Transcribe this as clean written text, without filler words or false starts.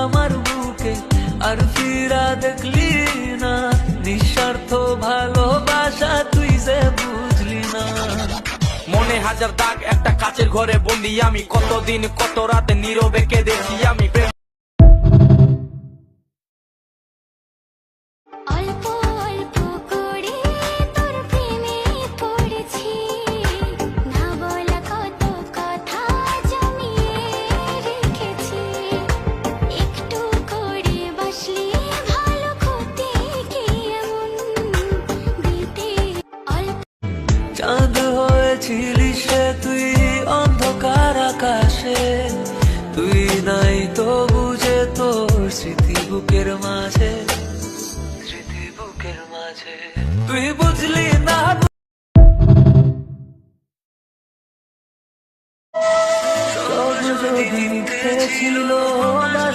আমার বুকে আর ফিরা দেখলি না, নিঃস্বার্থ ভালোবাসা তুই যে বুঝলি না। মনে হাজার দাগ, একটা কাচের ঘরে বন্দি আমি, কতদিন কত রাতে নীরবে কেঁদেছি আমি। চাঁদ হয়েছিলি সে তুই অন্ধকার আকাশে, তুই নাই তো বুঝে তোর স্মৃতি বুকের মাঝে, স্মৃতি বুকের মাঝে তুই